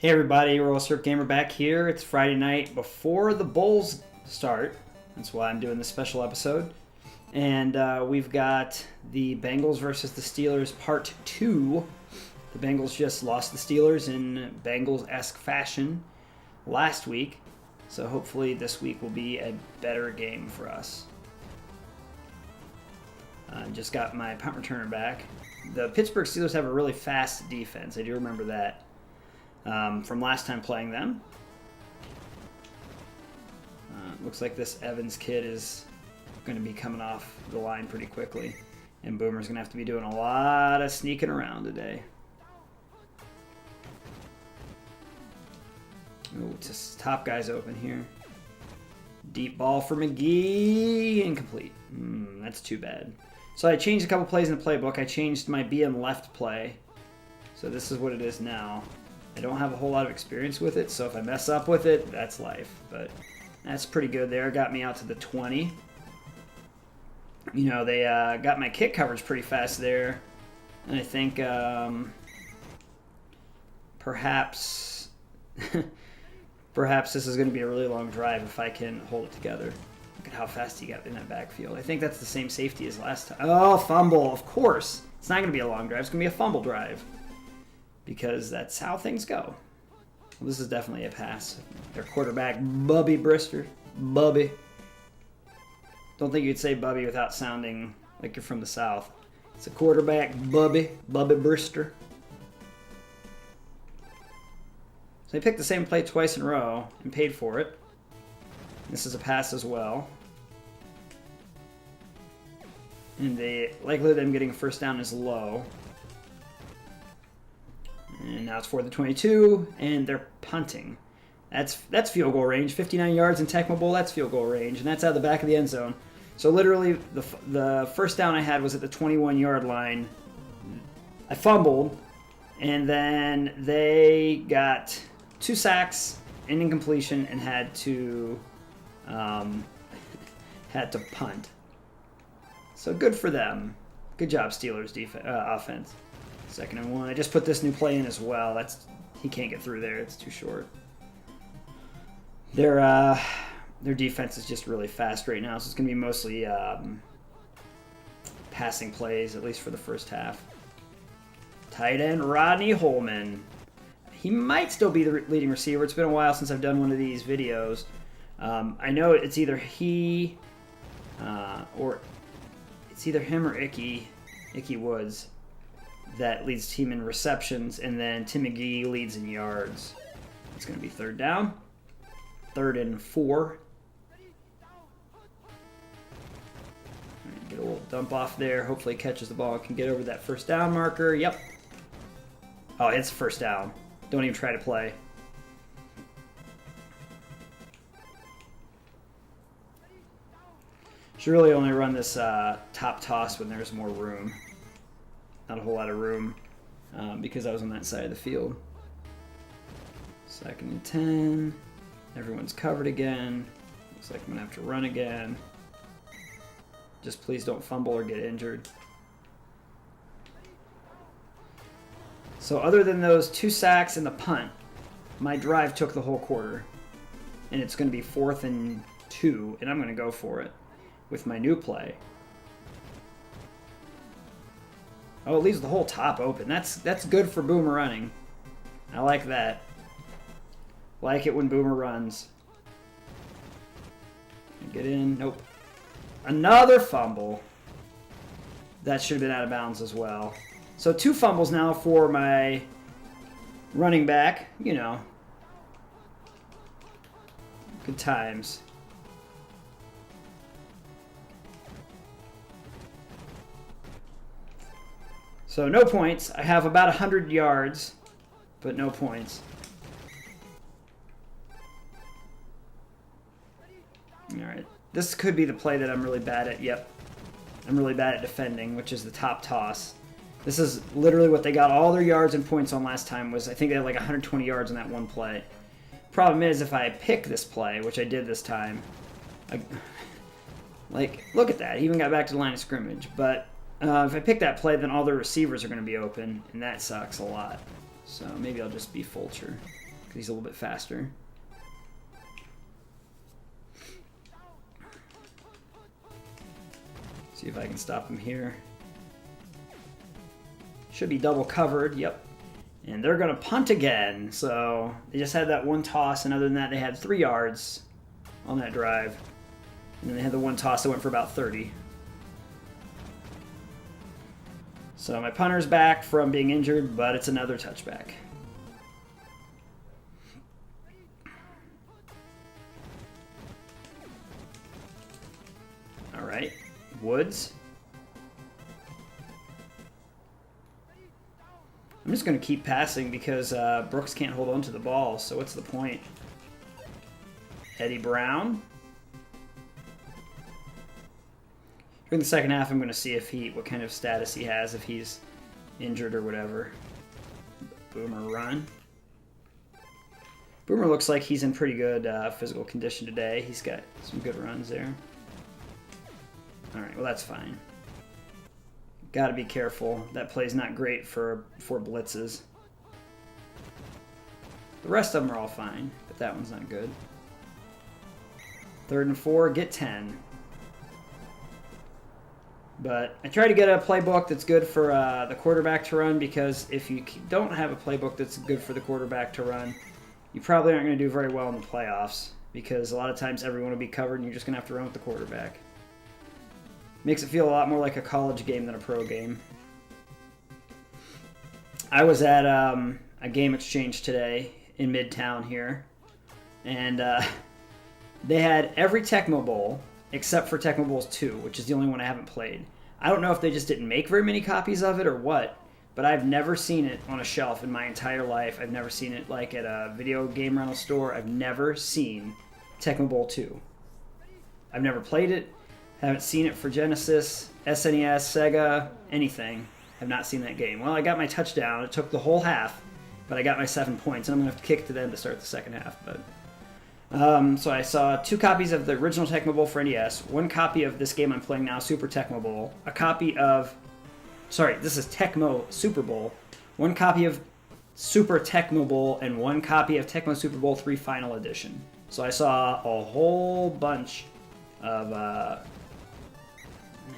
Hey everybody, Roll Surf Gamer back here. It's Friday night before the Bulls start. That's why I'm doing this special episode. And we've got the Bengals versus the Steelers Part 2. The Bengals just lost the Steelers in Bengals-esque fashion last week. So hopefully this week will be a better game for us. Just got my punt returner back. The Pittsburgh Steelers have a really fast defense. I do remember that. From last time playing them. Looks like this Evans kid is going to be coming off the line pretty quickly. And Boomer's going to have to be doing a lot of sneaking around today. Oh, just top guy's open here. Deep ball for McGee. Incomplete. That's too bad. So I changed a couple plays in the playbook. I changed my BM left play. So this is what it is now. I don't have a whole lot of experience with it, so if I mess up with it, that's life. But that's pretty good there. Got me out to the 20. You know, they got my kick coverage pretty fast there. And I think perhaps perhaps this is going to be a really long drive if I can hold it together. Look at how fast he got in that backfield. I think that's the same safety as last time. Oh, fumble, of course. It's not going to be a long drive. It's going to be a fumble drive. Because that's how things go. Well, this is definitely a pass. Their quarterback, Bubby Brister. Bubby. Don't think you'd say Bubby without sounding like you're from the South. It's a quarterback, Bubby. Bubby Brister. So they picked the same play twice in a row and paid for it. This is a pass as well. And the likelihood of them getting a first down is low. And now it's for the 22, and they're punting. That's field goal range. 59 yards in Tecmo Bowl, that's field goal range, and that's out the back of the end zone. So literally, the first down I had was at the 21-yard line. I fumbled, and then they got 2 sacks, an incompletion, and had to punt. So good for them. Good job, Steelers offense. 2nd and 1. I just put this new play in as well. He can't get through there. It's too short. Their defense is just really fast right now, so it's going to be mostly passing plays, at least for the first half. Tight end Rodney Holman. He might still be the leading receiver. It's been a while since I've done one of these videos. I know it's either he or it's either him or Icky Woods that leads the team in receptions, and then Tim McGee leads in yards. It's going to be 3rd down. 3rd and 4. Get a little dump off there. Hopefully catches the ball. Can get over that first down marker. Yep. Oh, it's first down. Don't even try to play. Should really only run this top toss when there's more room. Not a whole lot of room because I was on that side of the field. 2nd and 10. Everyone's covered again. Looks like I'm going to have to run again. Just please don't fumble or get injured. So other than those 2 sacks and the punt, my drive took the whole quarter. And it's going to be 4th and 2, and I'm going to go for it with my new play. Oh, it leaves the whole top open. That's good for Boomer running. I like that. Like it when Boomer runs. Get in. Nope. Another fumble. That should have been out of bounds as well. So 2 fumbles now for my running back. You know. Good times. So no points. I have about 100 yards, but no points. All right. This could be the play that I'm really bad at. Yep. I'm really bad at defending, which is the top toss. This is literally what they got all their yards and points on last time. I think they had like 120 yards on that one play. Problem is, if I pick this play, which I did this time, look at that. He even got back to the line of scrimmage. But if I pick that play, then all the receivers are going to be open, and that sucks a lot. So maybe I'll just be Fulcher. because he's a little bit faster. See if I can stop him here. Should be double covered, yep. And they're going to punt again. So they just had that one toss, and other than that, they had 3 yards on that drive. And then they had the one toss that went for about 30. So my punter's back from being injured, but it's another touchback. All right, Woods. I'm just going to keep passing because Brooks can't hold on to the ball, so what's the point? Eddie Brown. In the second half, I'm going to see if what kind of status he has, if he's injured or whatever. Boomer run. Boomer looks like he's in pretty good physical condition today. He's got some good runs there. All right, well, that's fine. Got to be careful. That play's not great for blitzes. The rest of them are all fine, but that one's not good. 3rd and 4, get 10. But I try to get a playbook that's good for the quarterback to run, because if you don't have a playbook that's good for the quarterback to run, you probably aren't going to do very well in the playoffs, because a lot of times everyone will be covered and you're just going to have to run with the quarterback. Makes it feel a lot more like a college game than a pro game. I was at a game exchange today in Midtown here, and they had every Tecmo Bowl except for Tecmo Bowls 2, which is the only one I haven't played. I don't know if they just didn't make very many copies of it or what, but I've never seen it on a shelf in my entire life. I've never seen it like at a video game rental store. I've never seen Tecmo Bowl 2. I've never played it. Haven't seen it for Genesis, SNES, Sega, anything. Have not seen that game. Well, I got my touchdown. It took the whole half, but I got my 7 points, and I'm going to have to kick to them to start the second half. But so I saw 2 copies of the original Tecmo Bowl for NES, 1 copy of this game I'm playing now, Super Tecmo Bowl, a copy of... Sorry, this is Tecmo Super Bowl. 1 copy of Super Tecmo Bowl, and 1 copy of Tecmo Super Bowl 3 Final Edition. So I saw a whole bunch of... Man,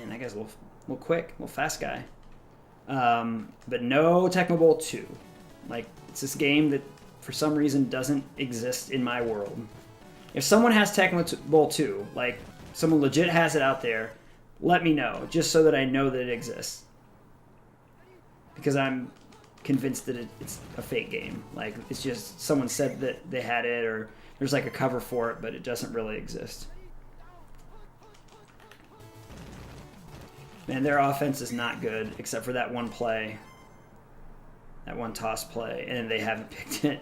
that guy's a little quick, a little fast guy. But no Tecmo Bowl 2. Like, it's this game that, for some reason, doesn't exist in my world. If someone has Tecmo Bowl 2, like, someone legit has it out there, let me know, just so that I know that it exists. Because I'm convinced that it's a fake game. Like, it's just someone said that they had it, or there's like a cover for it, but it doesn't really exist. Man, their offense is not good, except for that one play. That one toss play, and they haven't picked it.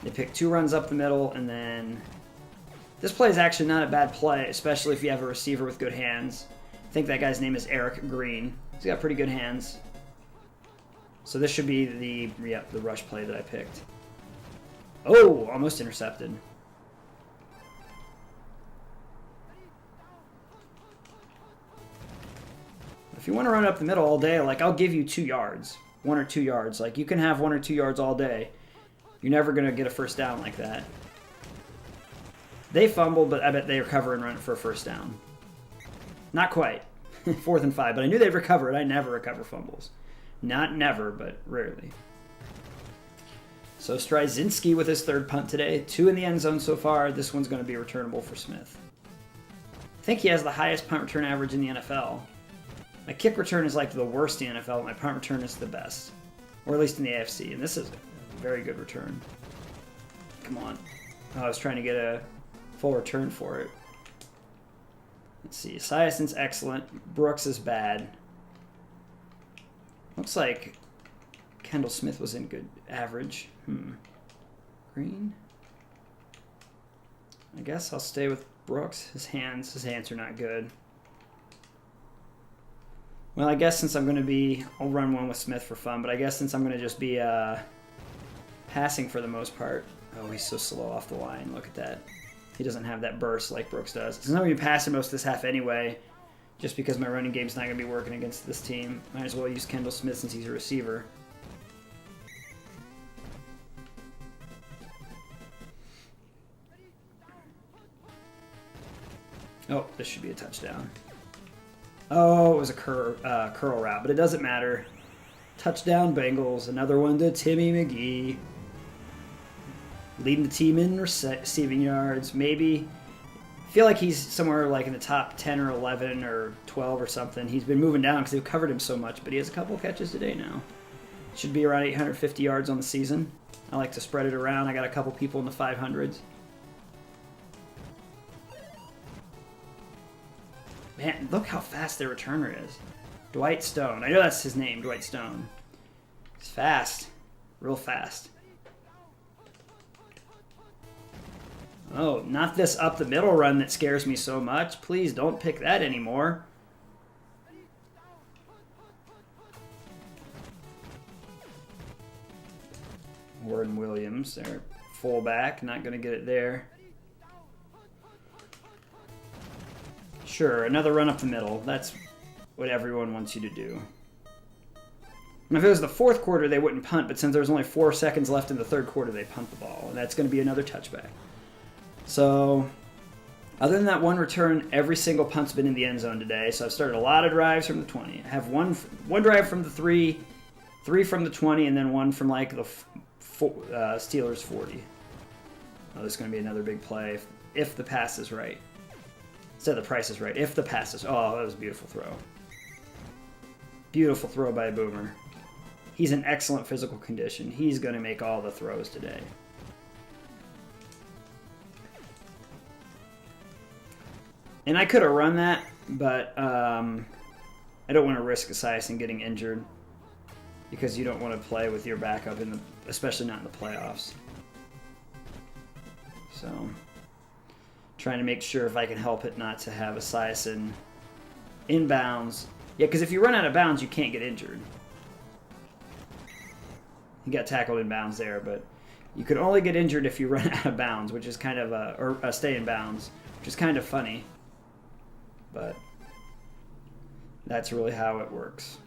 They picked 2 runs up the middle, and then... This play is actually not a bad play, especially if you have a receiver with good hands. I think that guy's name is Eric Green. He's got pretty good hands. So this should be the rush play that I picked. Oh, almost intercepted. If you want to run up the middle all day, like, I'll give you 2 yards. 1 or 2 yards. Like, you can have 1 or 2 yards all day. You're never going to get a first down like that. They fumbled, but I bet they recover and run it for a first down. Not quite. 4th and 5, but I knew they'd recover it. I never recover fumbles. Not never, but rarely. So Stryzinski with his 3rd punt today. 2 in the end zone so far. This one's going to be returnable for Smith. I think he has the highest punt return average in the NFL. My kick return is like the worst in the NFL. My punt return is the best. Or at least in the AFC. And this is a very good return. Come on. Oh, I was trying to get a full return for it. Let's see. Esiason's excellent. Brooks is bad. Looks like Kendall Smith was in good average. Green? I guess I'll stay with Brooks. His hands are not good. Well, I guess since I'm going to be... I'll run one with Smith for fun, but I guess since I'm going to just be passing for the most part... Oh, he's so slow off the line. Look at that. He doesn't have that burst like Brooks does. Because I'm going to be passing most of this half anyway, just because my running game's not going to be working against this team. Might as well use Kendall Smith since he's a receiver. Oh, this should be a touchdown. Oh, it was a curl route, but it doesn't matter. Touchdown Bengals. Another one to Timmy McGee. Leading the team in receiving yards. Maybe. I feel like he's somewhere like in the top 10 or 11 or 12 or something. He's been moving down because they've covered him so much, but he has a couple catches today now. Should be around 850 yards on the season. I like to spread it around. I got a couple people in the 500s. Man, look how fast their returner is. Dwight Stone. I know that's his name, Dwight Stone. He's fast. Real fast. Oh, not this up the middle run that scares me so much. Please don't pick that anymore. Warden Williams, their fullback. Not going to get it there. Sure, another run up the middle. That's what everyone wants you to do. And if it was the fourth quarter, they wouldn't punt, but since there was only 4 seconds left in the third quarter, they punt the ball. And that's going to be another touchback. So, other than that one return, every single punt's been in the end zone today. So I've started a lot of drives from the 20. I have one drive from the 3, 3 from the 20, and then one from like the Steelers 40. Oh, this is going to be another big play if the pass is right. Instead the price is right. If the pass is... Oh, that was a beautiful throw. Beautiful throw by Boomer. He's in excellent physical condition. He's going to make all the throws today. And I could have run that, but I don't want to risk Esiason getting injured because you don't want to play with your backup, especially not in the playoffs. So, trying to make sure if I can help it not to have Esiason inbounds. Yeah, because if you run out of bounds, you can't get injured. He got tackled in bounds there, but you could only get injured if you run out of bounds, which is kind of or stay in bounds, which is kind of funny. But that's really how it works.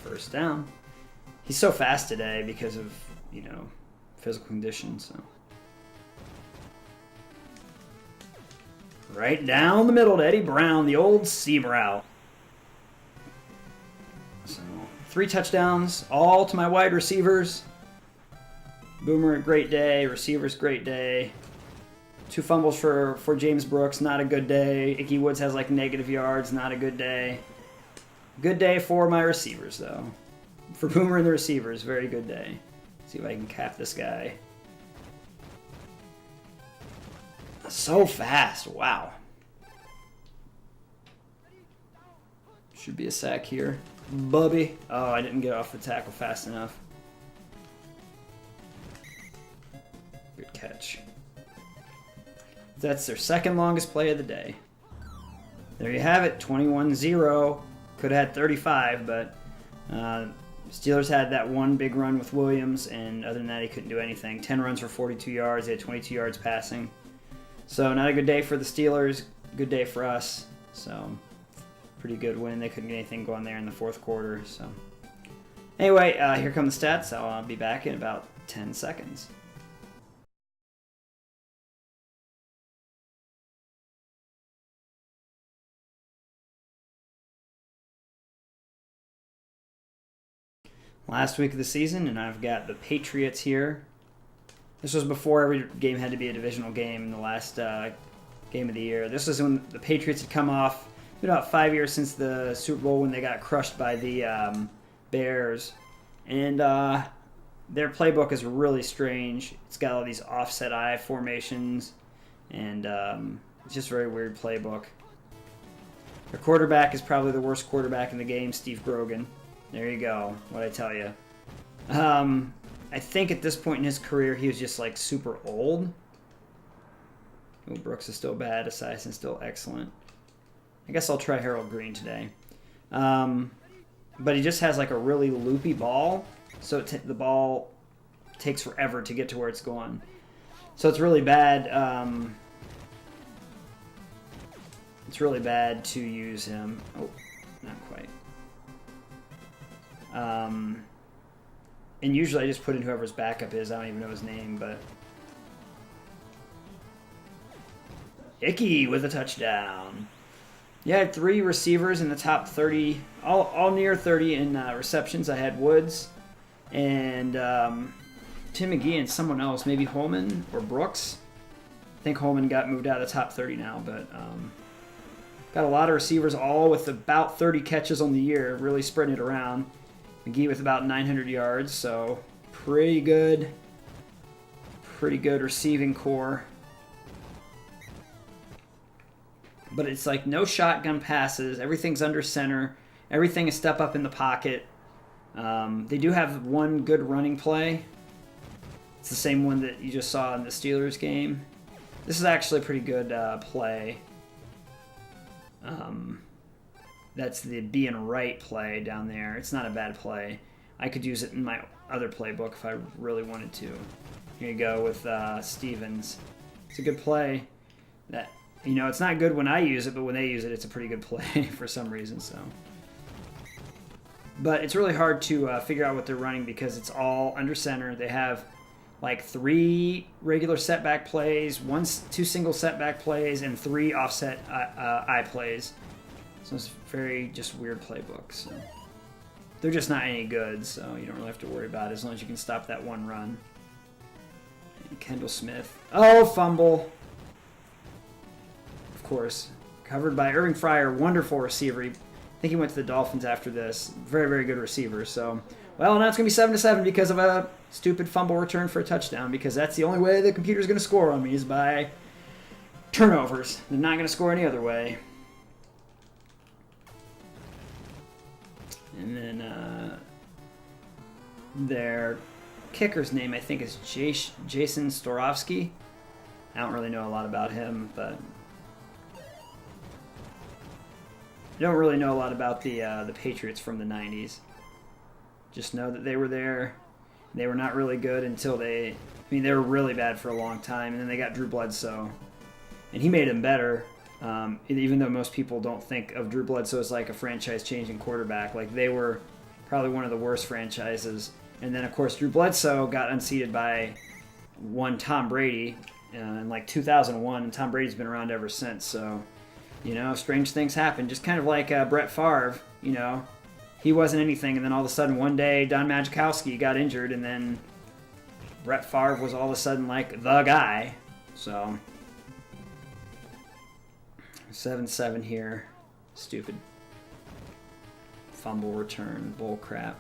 First down. He's so fast today because of, physical conditions. So. Right down the middle to Eddie Brown, the old seam route. So 3 touchdowns, all to my wide receivers. Boomer, great day. Receivers, great day. 2 fumbles for James Brooks, not a good day. Ickey Woods has like negative yards, not a good day. Good day for my receivers, though. For Boomer and the receivers, very good day. See if I can cap this guy. So fast, wow. Should be a sack here. Bubby. Oh, I didn't get off the tackle fast enough. Good catch. That's their second longest play of the day. There you have it, 21-0. Could have had 35, but Steelers had that one big run with Williams, and other than that, he couldn't do anything. 10 runs for 42 yards. They had 22 yards passing. So not a good day for the Steelers. Good day for us. So pretty good win. They couldn't get anything going there in the fourth quarter. So anyway, here come the stats. I'll be back in about 10 seconds. Last week of the season, and I've got the Patriots here. This was before every game had to be a divisional game in the last game of the year. This was when the Patriots had come off. It's been about 5 years since the Super Bowl when they got crushed by the Bears. And their playbook is really strange. It's got all these offset eye formations, and it's just a very weird playbook. Their quarterback is probably the worst quarterback in the game, Steve Grogan. There you go. What'd I tell you? I think at this point in his career, he was just like super old. Oh, Brooks is still bad. Esiason's still excellent. I guess I'll try Harold Green today. But he just has like a really loopy ball, so the ball takes forever to get to where it's going. So it's really bad. It's really bad to use him. Oh, not quite. And usually I just put in whoever's backup is. I don't even know his name, but Icky with a touchdown. Yeah, I had 3 receivers in the top 30, all near 30 in receptions. I had Woods and Tim McGee and someone else, maybe Holman or Brooks. I think Holman got moved out of the top 30 now, but got a lot of receivers, all with about 30 catches on the year, really spreading it around. McGee with about 900 yards, so pretty good receiving core. But it's like no shotgun passes. Everything's under center. Everything is step up in the pocket. They do have one good running play. It's the same one that you just saw in the Steelers game. This is actually a pretty good play. That's the being right play down there. It's not a bad play. I could use it in my other playbook if I really wanted to. Here you go with Stevens. It's a good play. That, you know, it's not good when I use it, but when they use it, it's a pretty good play for some reason. So, but it's really hard to figure out what they're running because it's all under center. They have like 3 regular setback plays, 2 single setback plays, and 3 offset I plays. So it's very just weird playbooks. So they're just not any good, so you don't really have to worry about it as long as you can stop that one run. And Kendall Smith. Oh, fumble. Of course. Covered by Irving Fryer, wonderful receiver. I think he went to the Dolphins after this. Very, very good receiver. So, well, now it's going to be 7-7 because of a stupid fumble return for a touchdown, because that's the only way the computer's going to score on me is by turnovers. They're not going to score any other way. And then their kicker's name, I think, is Jason Storovsky. I don't really know a lot about him, but I don't really know a lot about the Patriots from the 90s. Just know that they were there. They were not really good until they were really bad for a long time, and then they got Drew Bledsoe. And he made them better, even though most people don't think of Drew Bledsoe as like a franchise-changing quarterback. Like, they were probably one of the worst franchises. And then, of course, Drew Bledsoe got unseated by one Tom Brady in like 2001, and Tom Brady's been around ever since. So, you know, strange things happen. Just kind of like Brett Favre, you know. He wasn't anything, and then all of a sudden one day Don Majkowski got injured, and then Brett Favre was all of a sudden like the guy. So 7-7 here. Stupid fumble return. Bull crap.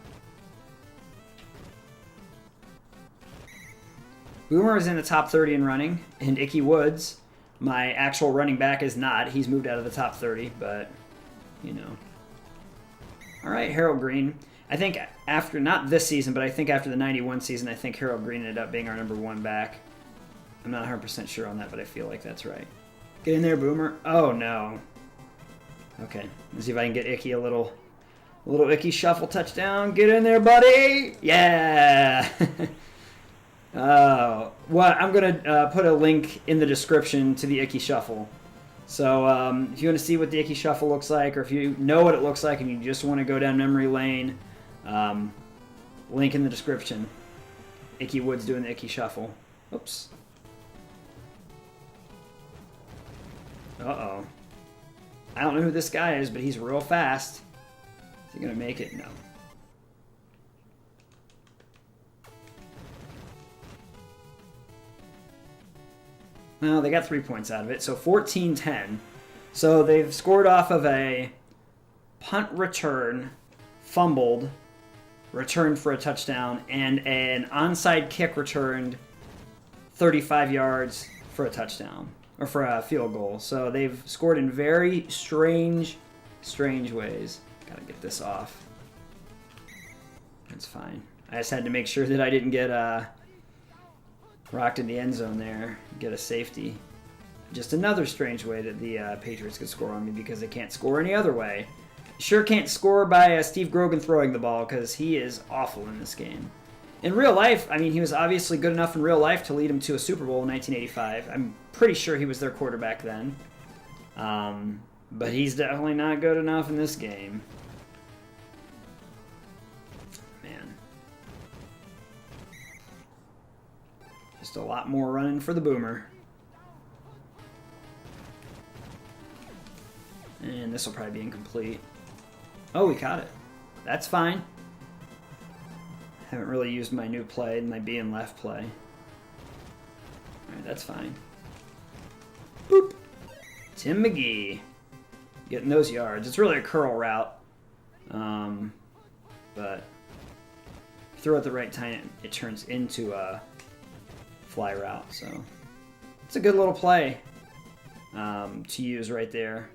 Boomer is in the top 30 in running, and Icky Woods, my actual running back, is not. He's moved out of the top 30, but, you know. All right, Harold Green. I think after, not this season, but I think after the 91 season, I think Harold Green ended up being our number 1 back. I'm not 100% sure on that, but I feel like that's right. Get in there, Boomer. Oh, no. Okay, let's see if I can get Icky a little Icky shuffle touchdown. Get in there, buddy. Yeah. Well, I'm going to put a link in the description to the Icky shuffle. So if you want to see what the Icky Shuffle looks like, or if you know what it looks like and you just want to go down memory lane, link in the description. Icky Woods doing the Icky Shuffle. Oops. Uh-oh. I don't know who this guy is, but he's real fast. Is he going to make it? No. Well, they got 3 points out of it, so 14-10. So they've scored off of a punt return, fumbled, returned for a touchdown, and an onside kick returned 35 yards for a touchdown, or for a field goal. So they've scored in very strange ways. Gotta get this off. That's fine. I just had to make sure that I didn't get rocked in the end zone there, get a safety. Just another strange way that the Patriots could score on me, because they can't score any other way. Sure can't score by Steve Grogan throwing the ball, because he is awful in this game. In real life, I mean, he was obviously good enough in real life to lead him to a Super Bowl in 1985. I'm pretty sure he was their quarterback then. But he's definitely not good enough in this game. Just a lot more running for the Boomer. And this will probably be incomplete. Oh, we caught it. That's fine. Haven't really used my new play, my B and left play. Alright, that's fine. Boop. Tim McGee. Getting those yards. It's really a curl route. But throw at the right time, it turns into a fly route. So it's a good little play to use right there.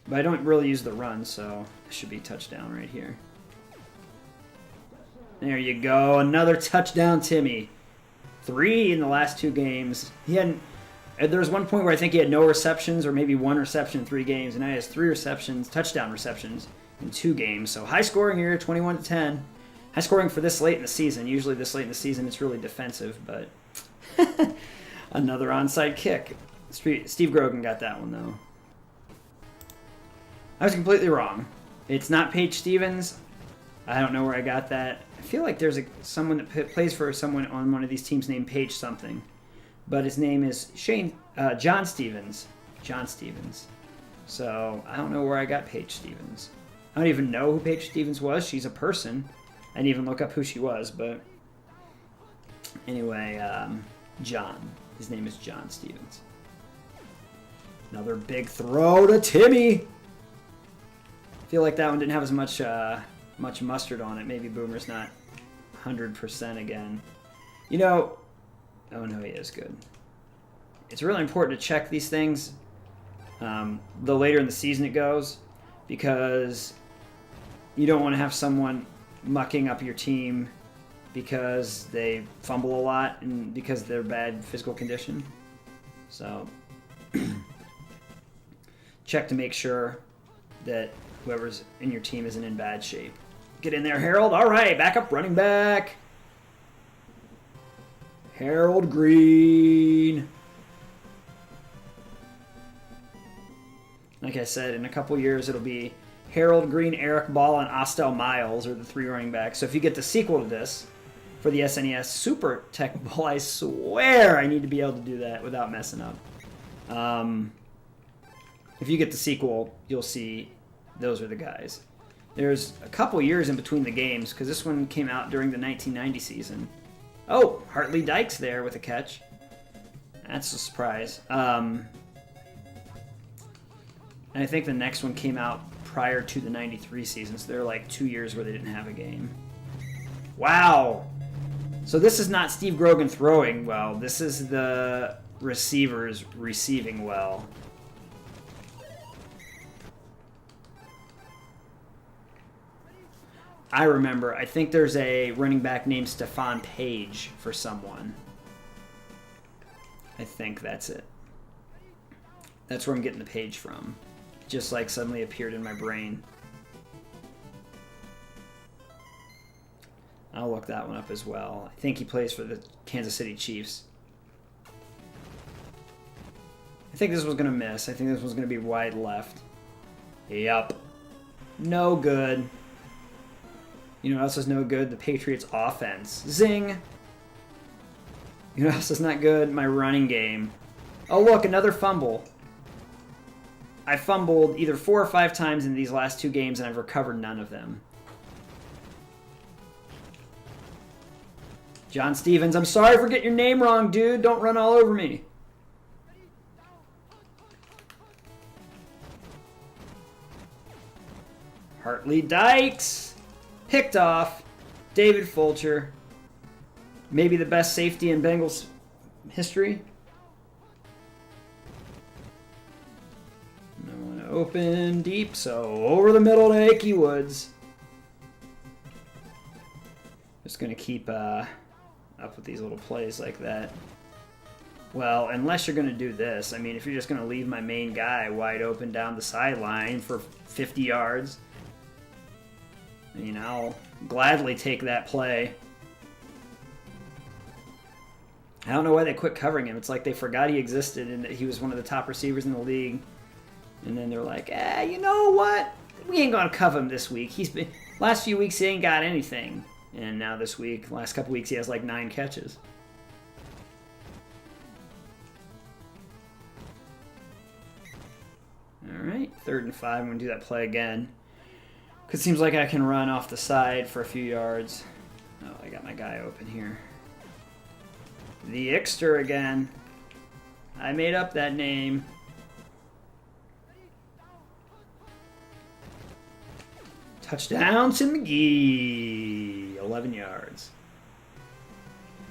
But I don't really use the run, so it should be touchdown right here. There you go. Another touchdown, Timmy. 3 in the last 2 games. He hadn't. There was one point where I think he had no receptions, or maybe 1 reception in 3 games, and now he has 3 receptions, touchdown receptions, in 2 games. So high scoring here, 21-10. High scoring for this late in the season. Usually this late in the season, it's really defensive, but another onside kick. Steve Grogan got that one though. I was completely wrong. It's not Paige Stevens. I don't know where I got that. I feel like there's someone that plays for someone on one of these teams named Paige something. But his name is John Stevens. John Stevens. So I don't know where I got Paige Stevens. I don't even know who Paige Stevens was. She's a person. I didn't even look up who she was, but anyway, John. His name is John Stevens. Another big throw to Timmy. I feel like that one didn't have as much mustard on it. Maybe Boomer's not 100% again. You know, oh no, he is good. It's really important to check these things the later in the season it goes, because you don't want to have someone mucking up your team because they fumble a lot and because of their bad physical condition. So check to make sure that whoever's in your team isn't in bad shape. Get in there, Harold. All right, back up running back. Harold Green. Like I said, in a couple years, it'll be Harold Green, Eric Ball, and Ostel Miles are the 3 running backs. So if you get the sequel to this for the SNES Super Tecmo, I swear I need to be able to do that without messing up. If you get the sequel, you'll see those are the guys. There's a couple years in between the games, because this one came out during the 1990 season. Oh, Hartley Dykes there with a catch. That's a surprise. And I think the next one came out prior to the 93 season, so there were like 2 years where they didn't have a game. Wow! So this is not Steve Grogan throwing well. This is the receivers receiving well. I remember. I think there's a running back named Stephon Page for someone. I think that's it. That's where I'm getting the page from. It just like suddenly appeared in my brain. I'll look that one up as well. I think he plays for the Kansas City Chiefs. I think this was going to miss. I think this was going to be wide left. Yup. No good. You know what else is no good? The Patriots offense. Zing! You know what else is not good? My running game. Oh look, another fumble. I fumbled either 4 or 5 times in these last 2 games and I've recovered none of them. John Stevens, I'm sorry for getting your name wrong, dude. Don't run all over me. Hartley Dykes. Picked off. David Fulcher. Maybe the best safety in Bengals history. No one open deep, so over the middle to Ickey Woods. Just going to keep up with these little plays like that. Well, unless you're going to do this. I mean, if you're just going to leave my main guy wide open down the sideline for 50 yards, I mean, I'll gladly take that play. I don't know why they quit covering him. It's like they forgot he existed and that he was one of the top receivers in the league. And then they're like, you know what? We ain't going to cover him this week. Last few weeks he ain't got anything. And now this week, last couple weeks, he has like 9 catches. All right. right, 3rd and 5. I'm going to do that play again. Because it seems like I can run off the side for a few yards. Oh, I got my guy open here. The Ixter again. I made up that name. Touchdown to McGee. 11 yards.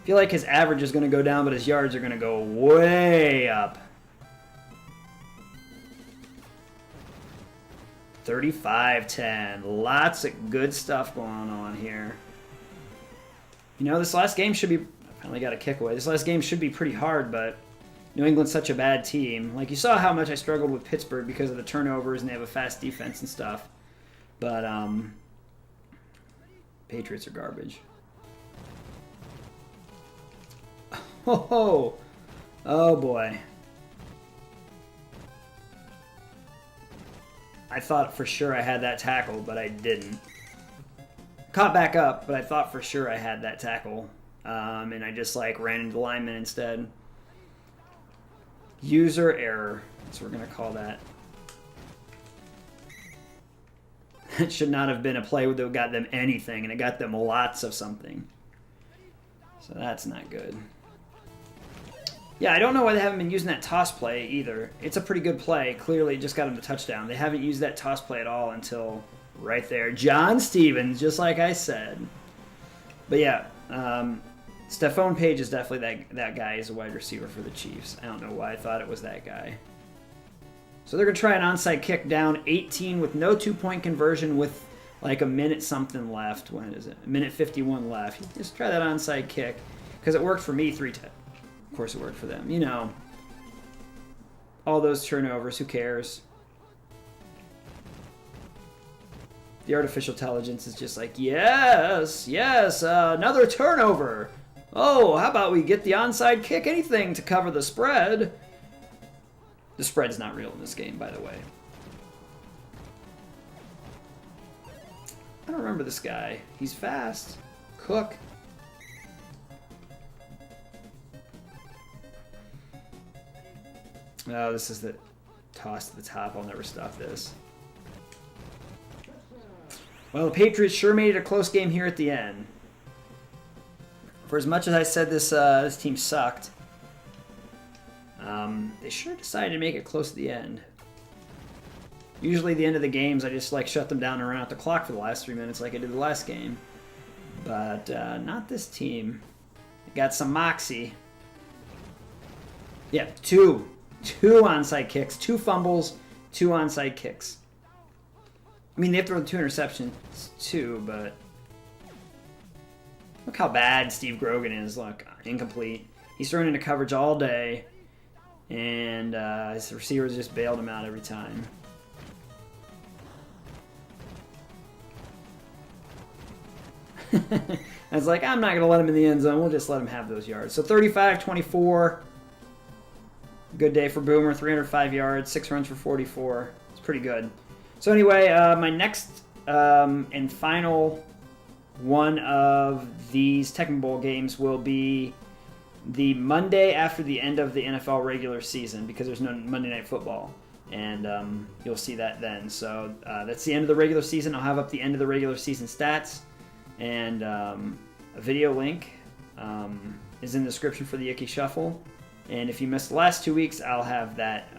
I feel like his average is going to go down, but his yards are going to go way up. 35-10. Lots of good stuff going on here. You know, this last game should be... I finally got a kick away. This last game should be pretty hard, but New England's such a bad team. Like, you saw how much I struggled with Pittsburgh because of the turnovers, and they have a fast defense and stuff. But, Patriots are garbage. Oh, oh boy. I thought for sure I had that tackle, but I didn't. Caught back up, but I thought for sure I had that tackle. And I just, like, ran into the lineman instead. User error. That's what we're going to call that. It should not have been a play that got them anything, and it got them lots of something. So that's not good. Yeah, I don't know why they haven't been using that toss play either. It's a pretty good play. Clearly, it just got them a touchdown. They haven't used that toss play at all until right there. John Stevens, just like I said. But yeah, Stephon Page is definitely that guy. He's a wide receiver for the Chiefs. I don't know why I thought it was that guy. So they're going to try an onside kick down 18 with no two-point conversion with like a minute something left. When is it? A minute 51 left. Just try that onside kick because it worked for me 3 times. Of course it worked for them. You know, all those turnovers, who cares? The artificial intelligence is just like, yes, yes, another turnover. Oh, how about we get the onside kick? Anything to cover the spread. The spread's not real in this game, by the way. I don't remember this guy. He's fast. Cook. Oh, this is the toss to the top. I'll never stop this. Well, the Patriots sure made it a close game here at the end. For as much as I said this team sucked, they sure decided to make it close to the end. Usually the end of the games, I just like shut them down and run out the clock for the last 3 minutes like I did the last game. But not this team. They got some moxie. Yeah, two onside kicks, 2 fumbles, 2 onside kicks. I mean, they've thrown 2 interceptions too, but look how bad Steve Grogan is. Look, incomplete. He's thrown into coverage all day, and his receivers just bailed him out every time. I was like, I'm not going to let him in the end zone. We'll just let him have those yards. So 35-24. Good day for Boomer. 305 yards, 6 runs for 44. It's pretty good. So anyway, my next and final one of these Tecmo Bowl games will be the Monday after the end of the NFL regular season because there's no Monday Night Football. And you'll see that then. So that's the end of the regular season. I'll have up the end of the regular season stats. And a video link is in the description for the Icky Shuffle. And if you missed the last 2 weeks, I'll have that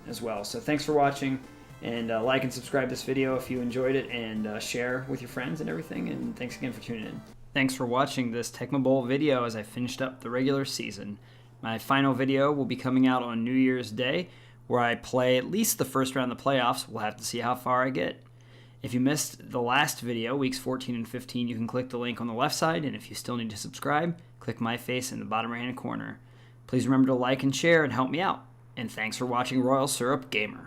as well. So thanks for watching. And like and subscribe this video if you enjoyed it. And share with your friends and everything. And thanks again for tuning in. Thanks for watching this Tecmo Bowl video as I finished up the regular season. My final video will be coming out on New Year's Day, where I play at least the first round of the playoffs. We'll have to see how far I get. If you missed the last video, weeks 14 and 15, you can click the link on the left side, and if you still need to subscribe, click my face in the bottom right-hand corner. Please remember to like and share and help me out. And thanks for watching Royal Syrup Gamer.